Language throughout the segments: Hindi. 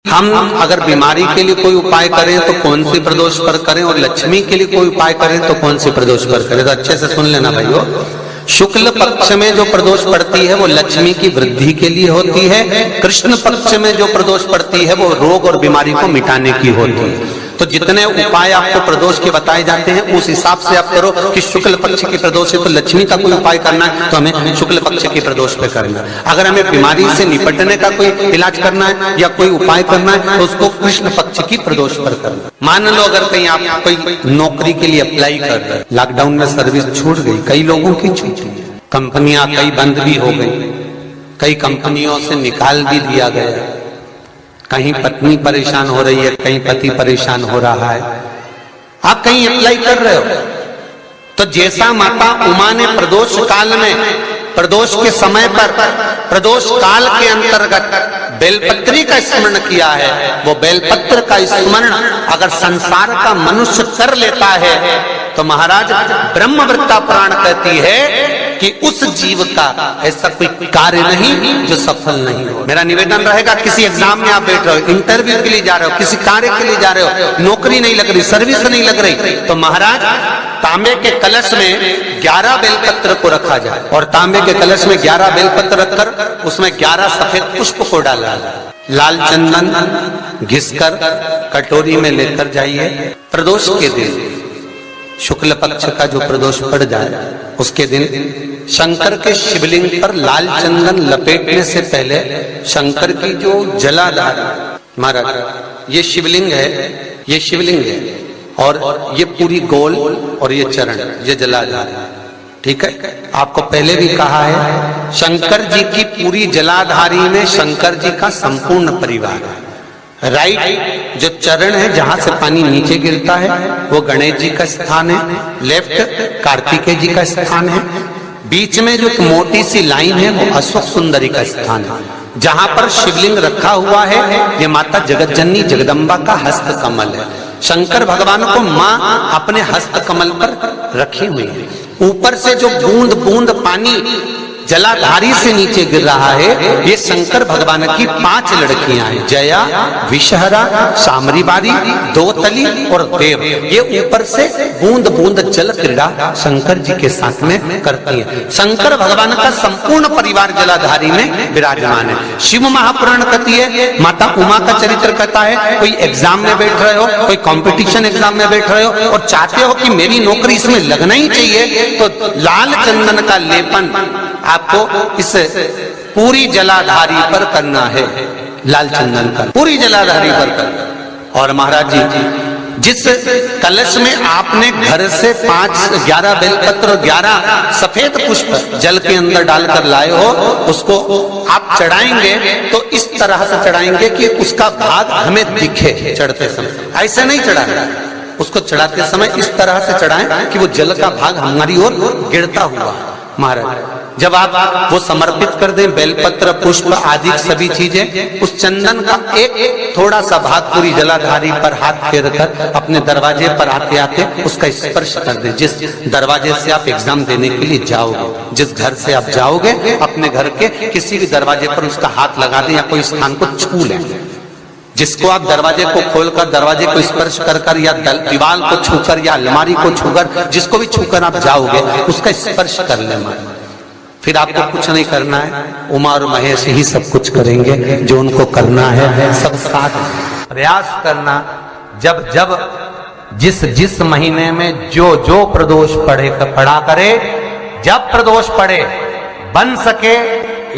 हम अगर बीमारी के लिए कोई उपाय करें तो कौन सी प्रदोष पर करें, और लक्ष्मी के लिए कोई उपाय करें तो कौन सी प्रदोष पर करें। तो अच्छे से सुन लेना भाइयों, शुक्ल पक्ष में जो प्रदोष पड़ती है वो लक्ष्मी की वृद्धि के लिए होती है, कृष्ण पक्ष में जो प्रदोष पड़ती है वो रोग और बीमारी को मिटाने की होती है। तो जितने उपाय आपको प्रदोष के बताए जाते हैं उस हिसाब से आप करो कि शुक्ल पक्ष की प्रदोष है तो लक्ष्मी का कोई उपाय करना है तो हमें शुक्ल पक्ष की प्रदोष पे करना है। अगर हमें बीमारी से निपटने का कोई इलाज करना है या कोई उपाय करना है तो उसको कृष्ण पक्ष की प्रदोष पर करना। मान लो अगर कहीं आप कोई नौकरी के लिए अप्लाई कर रहे, लॉकडाउन में सर्विस छूट गई, कई लोगों की छूटी, कंपनियां कई बंद भी हो गई, कई कंपनियों से निकाल भी दिया गया, कहीं पत्नी परेशान हो रही है, कहीं पति परेशान हो रहा है, आप कहीं अप्लाई कर रहे हो तो जैसा माता उमा ने प्रदोष काल में, प्रदोष के समय पर, प्रदोष काल के अंतर्गत बेलपत्री का स्मरण किया है, वो बेलपत्र का स्मरण अगर संसार का मनुष्य कर लेता है तो महाराज ब्रह्मवृत्ता पुराण कहती है कि उस जीव का ऐसा कोई कार्य नहीं जो सफल नहीं हो। मेरा निवेदन रहेगा, किसी एग्जाम में आप बैठ रहे हो, इंटरव्यू के लिए जा रहे हो, किसी कार्य के लिए जा रहे हो, नौकरी नहीं लग रही, सर्विस नहीं लग रही, तो महाराज तांबे के कलश में 11 बेलपत्र को रखा जाए और तांबे के कलश में 11 बेलपत्र रखकर उसमें 11 सफेद पुष्प को डाला जाए, लाल चंदन घिसकर कटोरी में लेकर जाइए। प्रदोष के दिन, शुक्ल पक्ष का जो प्रदोष पड़ जाए उसके दिन शंकर के शिवलिंग पर लाल चंदन लपेटने से पहले शंकर की जो जलाधार, महाराज ये शिवलिंग है, ये शिवलिंग है और ये पूरी गोल और ये चरण, ये जलाधार, ठीक है। आपको पहले भी कहा है शंकर जी की पूरी जलाधारी में शंकर जी का संपूर्ण परिवार है। राइट जो चरण है जहां से पानी नीचे गिरता है वो गणेश जी का स्थान है, लेफ्ट कार्तिकेय जी का स्थान है, बीच में जो मोटी सी लाइन है वो अशोक सुंदरी का स्थान है। जहां पर शिवलिंग रखा हुआ है ये माता जगतजननी जगदम्बा का हस्त कमल है। शंकर भगवान को माँ अपने हस्त कमल पर रखी हुई है। ऊपर से जो बूंद बूंद पानी जलाधारी से नीचे गिर रहा है ये शंकर भगवान की 5 लड़कियां हैं, जया, विषहरा, सामरीबारी, दोतली और देव। ये ऊपर से बूंद बूंद जल क्रीड़ा शंकर जी के साथ में करती हैं। शंकर भगवान का संपूर्ण परिवार जलाधारी में विराजमान है। शिव महापुराण कहती है, माता उमा का चरित्र कहता है, कोई एग्जाम में बैठ रहे हो, कोई कंपटीशन एग्जाम में बैठ रहे हो और चाहते हो कि मेरी नौकरी इसमें लगना ही चाहिए तो लाल चंदन का लेपन आपको इस पूरी जलाधारी पर करना है, लाल चंदन का पूरी जलाधारी पर करना। और महाराज जी जिस कलश में आपने घर से 11 बेलपत्र और 11 सफेद पुष्प जल के अंदर डालकर लाए हो उसको आप चढ़ाएंगे तो इस तरह से चढ़ाएंगे कि उसका भाग हमें दिखे चढ़ते समय, ऐसे नहीं चढ़ाना, उसको चढ़ाते समय इस तरह से चढ़ाएं कि वो जल का भाग हमारी ओर गिरता हुआ। महाराज जब आप वो समर्पित कर दें बेलपत्र पुष्प आदि सभी चीजें, उस चंदन का एक थोड़ा सा भाग पूरी जलाधारी पर हाथ फेर कर अपने दरवाजे पर आते आते उसका स्पर्श कर दें। जिस दरवाजे से आप एग्जाम देने के लिए जाओगे, जिस घर से आप जाओगे अपने घर के किसी भी दरवाजे पर उसका हाथ लगा दें या कोई स्थान को छू लें। जिसको आप दरवाजे को खोलकर दरवाजे को स्पर्श कर कर या दीवार को छूकर या अलमारी को छूकर जिसको भी छूकर आप जाओगे उसका स्पर्श कर लेना। फिर आपको कुछ नहीं करना है, उमा और महेश ही सब कुछ करेंगे जो उनको करना है, सब साथ प्रयास करना। जब जब जिस महीने में जो प्रदोष पड़ा करे, जब प्रदोष पड़े बन सके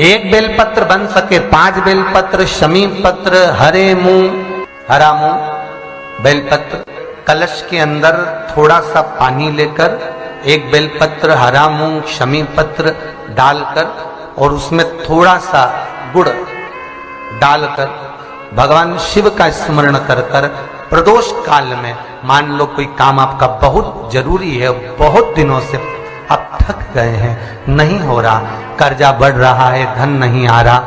1 बेलपत्र, बन सके 5 बेलपत्र, शमी पत्र, हरा मूंग बेलपत्र, कलश के अंदर थोड़ा सा पानी लेकर 1 बेलपत्र, हरा मूंग, शमी पत्र डालकर और उसमें थोड़ा सा गुड़ डालकर भगवान शिव का स्मरण कर कर प्रदोष काल में, मान लो कोई काम आपका बहुत जरूरी है, बहुत दिनों से आप थक गए हैं, नहीं हो रहा, कर्जा बढ़ रहा है, धन नहीं आ रहा,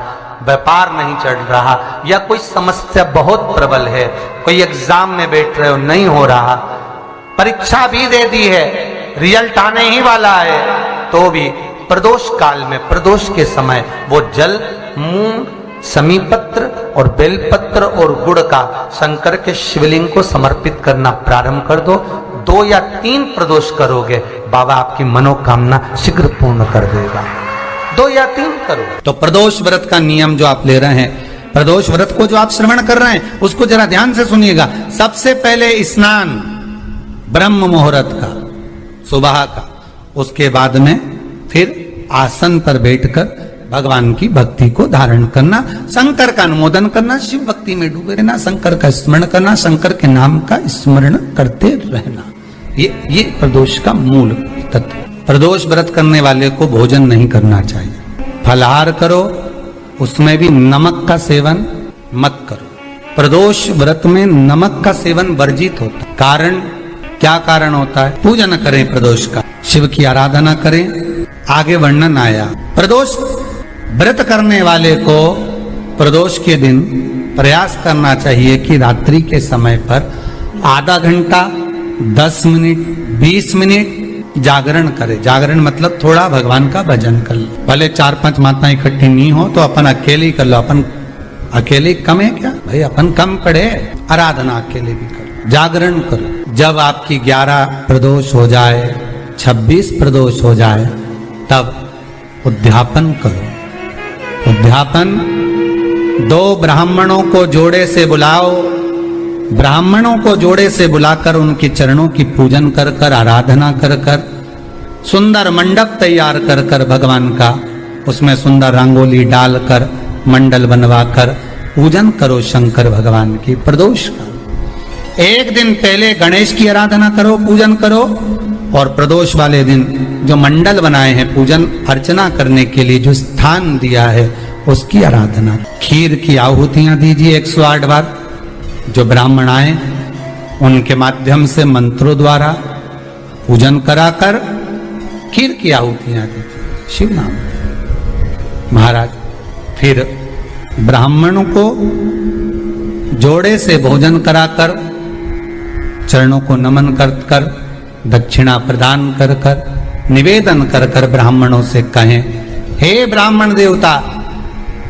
व्यापार नहीं चढ़ रहा या कोई समस्या बहुत प्रबल है, कोई एग्जाम में बैठ रहे हो नहीं हो रहा, परीक्षा भी दे दी है, रिजल्ट आने ही वाला है, तो भी प्रदोष काल में, प्रदोष के समय वो जल मूंग समीपत्र और बेलपत्र और गुड़ का शंकर के शिवलिंग को समर्पित करना प्रारंभ कर दो। 2 या 3 प्रदोष करोगे, बाबा आपकी मनोकामना शीघ्र पूर्ण कर देगा। 2 या 3 करो। तो प्रदोष व्रत का नियम जो आप ले रहे हैं, प्रदोष व्रत को जो आप श्रवण कर रहे हैं, उसको जरा ध्यान से सुनिएगा। सबसे पहले स्नान ब्रह्म मुहूर्त का, सुबह का, उसके बाद में फिर आसन पर बैठकर भगवान की भक्ति को धारण करना, शंकर का अनुमोदन करना, शिव भक्ति में डूबे रहना, शंकर का स्मरण करना, शंकर के नाम का स्मरण करते रहना। ये प्रदोष का मूल तत्व। प्रदोष व्रत करने वाले को भोजन नहीं करना चाहिए। फलाहार करो, उसमें भी नमक का सेवन मत करो। प्रदोष व्रत में नमक का सेवन वर्जित होता है। कारण क्या कारण होता है? पूजन करें प्रदोष का, शिव की आराधना करें। आगे वर्णन आया। प्रदोष व्रत करने वाले को प्रदोष के दिन प्रयास करना चाहिए कि रात्रि के समय पर आधा घंटा, 10 मिनट, 20 मिनट जागरण करे। जागरण मतलब थोड़ा भगवान का भजन कर लो। भले 4-5 माताएं इकट्ठी नहीं हो तो अपन अकेले ही कर लो। अपन अकेले कम है क्या भाई? अपन कम पड़े, आराधना अकेले भी करो, जागरण करो। जब आपकी 11 प्रदोष हो जाए, 26 प्रदोष हो जाए, तब उद्यापन करो। उद्यापन 2 ब्राह्मणों को जोड़े से बुलाओ। ब्राह्मणों को जोड़े से बुलाकर उनके चरणों की पूजन कर कर, आराधना कर कर, सुंदर मंडप तैयार कर कर भगवान का, उसमें सुंदर रंगोली डालकर, मंडल बनवाकर पूजन करो शंकर भगवान की प्रदोष का। एक दिन पहले गणेश की आराधना करो, पूजन करो, और प्रदोष वाले दिन जो मंडल बनाए हैं पूजन अर्चना करने के लिए, जो स्थान दिया है, उसकी आराधना। खीर की आहुतियां दीजिए 108 बार। जो ब्राह्मण आए उनके माध्यम से मंत्रों द्वारा पूजन कराकर खीर की आहुतियां दीजिए शिव नाम महाराज। फिर ब्राह्मणों को जोड़े से भोजन कराकर, चरणों को नमन कर कर, दक्षिणा प्रदान कर कर, निवेदन कर कर ब्राह्मणों से कहें, हे ब्राह्मण देवता,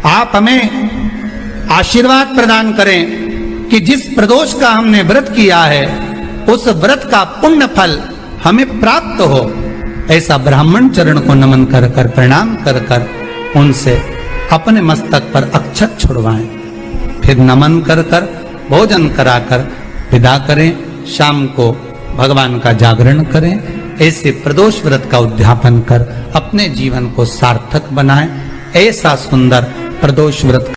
आप हमें आशीर्वाद प्रदान करें कि जिस प्रदोष का हमने व्रत किया है, उस व्रत का पुण्य फल हमें प्राप्त हो। ऐसा ब्राह्मण चरण को नमन कर कर, प्रणाम कर कर उनसे अपने मस्तक पर अक्षत छुड़वाएं। फिर नमन कर कर, भोजन कराकर विदा करें। शाम को भगवान का जागरण करें। ऐसे प्रदोष व्रत का उद्यापन कर अपने जीवन को सार्थक बनाएं। ऐसा सुंदर प्रदोष व्रत